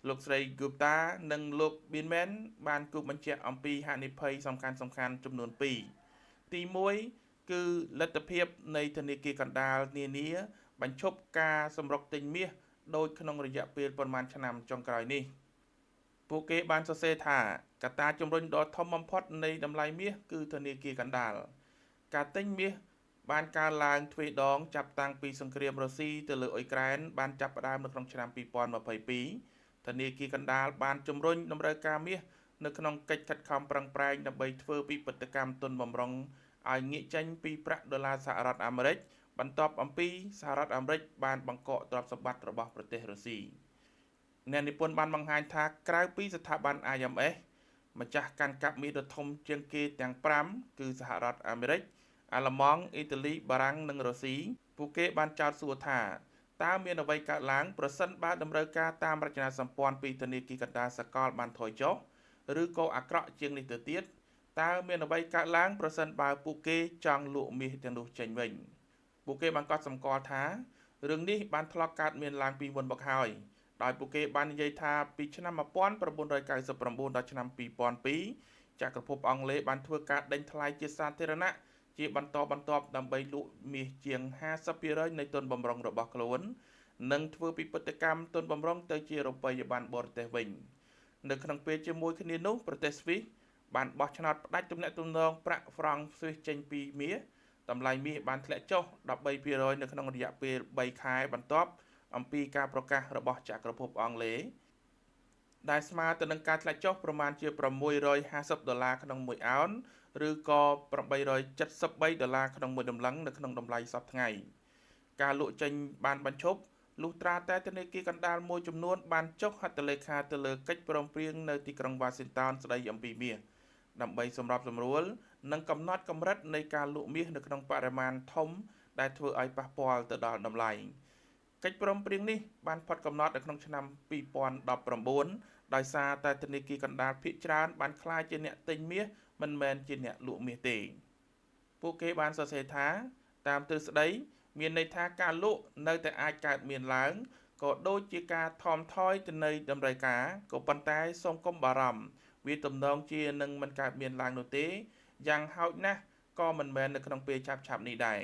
លោកស្រី Gupta និងលោក Binman បានគូបញ្ជាក់អំពីហានិភ័យសំខាន់ចំនួន2ទី1គឺលទ្ធភាពនៃធនាគារកណ្ដាលនានាបញ្ឈប់ការសម្រុកទិញមាសដោយក្នុងរយៈពេលប្រមាណឆ្នាំចុងក្រោយនេះពួកគេបានសរសេរថាកត្តាជំរុញដ៏ធំបំផុតនៃតម្លៃមាសគឺធនាគារកណ្ដាលការទិញមាសបានកើនឡើងទ្វេដងចាប់តាំងពីសង្គ្រាមរុស្ស៊ីទៅលើអ៊ុយក្រែនបានចាប់ផ្ដើមនៅក្នុងឆ្នាំ2022ធនាគារកណ្ដាលបានជំរុញតម្រូវការមាសនៅក្នុងកិច្ចខិតខំប្រឹងប្រែងដើម្បីធ្វើពិពិធកម្មទុនបម្រុងឲ្យងាកចេញពីប្រាក់ដុល្លារសហរដ្ឋអាមេរិកបន្ទាប់អំពីសហរដ្ឋអាមេរិកបានបង្កកទ្រព្យសម្បត្តិរបស់ប្រទេសរុស្ស៊ីអ្នកនិពន្ធបានបង្ហាញថាក្រៅពីស្ថាប័ន IMF ម្ចាស់កាន់កាប់មាសដ៏ធំជាងគេទាំង5គឺសហរដ្ឋអាមេរិកអាល្លឺម៉ង់អ៊ីតាលីបារាំងនិងរុស្ស៊ីពួកគេបានចោទសួរថាតើមានអ្វីកើតឡើងប្រសិនបើតម្រូវការតាមរចនាសម្ព័ន្ធពីធនាគារកណ្ដាលសកលបានថយចុះឬក៏អាក្រក់ជាងនេះទៅទៀតតើមានអ្វីកើតឡើងប្រសិនបើពួកគេចង់លក់មាសទាំងនោះចេញវិញពួកគេបានកត់សម្គាល់ថារឿងនេះបានធ្លាប់កើតមានឡើងពីមុនមកហើយដោយពួកគេបាននិយាយថាពីឆ្នាំ1999ដល់ឆ្នាំ2002ចក្រភពអង់គ្លេសបានធ្វើការដេញថ្លៃជាសាធារណៈជាបន្តបន្ទាប់ដើម្បីលក់មាសជាង 50% នៃទុនបម្រុងរបស់ខ្លួននិងធ្វើពិពិធកម្មទុនបម្រុងទៅជារូបិយប័ណ្ណបរទេសវិញនៅក្នុងពេលជាមួយគ្នានោះប្រទេសស្វីសបានបោះឆ្នោតផ្ដាច់ទំនាក់ទំនងប្រាក់ហ្វ្រង់ស្វីសចេញពីមាសតម្លៃមាសបានធ្លាក់ចុះ 13% នៅក្នុងរយៈពេល3ខែបន្ទាប់អំពីការប្រកាសរបស់ចក្រភពអង់គ្លេសដែលស្មើទៅនឹងការធ្លាក់ចុះប្រមាណជា$650ក្នុង1អោនឬក៏$873ក្នុង1តម្លឹងនៅក្នុងតម្លៃសប្តាហ៍ថ្ងៃការលក់ចេញបានបញ្ឈប់លុះត្រាតែធនាគារកណ្ដាលមួយចំនួនបានចុះហត្ថលេខាទៅលើកិច្ចព្រមព្រៀងនៅទីក្រុង Washington ស្ដីអំពីមាសដើម្បីសម្របសម្រួលនិងកំណត់កម្រិតនៃការលក់មាសនៅក្នុងបរិមាណធំដែលធ្វើឲ្យប៉ះពាល់ទៅដល់តម្លៃកិច្ចព្រមព្រៀងនេះបានផុតកំណត់នៅក្នុងឆ្នាំ2019ដោយសារតែធនាគារកណ្ដាលភាគច្រើនបានក្លាយជាអ្នកទិញមាសមិនមែនជាអ្នកលក់មាសទេពួកគេបានសរសេរថាតាមទ្រឹស្ដីមានន័យថាការលក់នៅតែអាចកើតមានឡើងក៏ដូចជាការថមថយទៅនៃតម្រូវការក៏ប៉ុន្តែសូមកុំបារម្ភវាទំនងជានឹងមិនកើតមានឡើងនោះទេយ៉ាងហោចណាស់ក៏មិនមែននៅក្នុងពេលឆាប់ៗនេះដែរ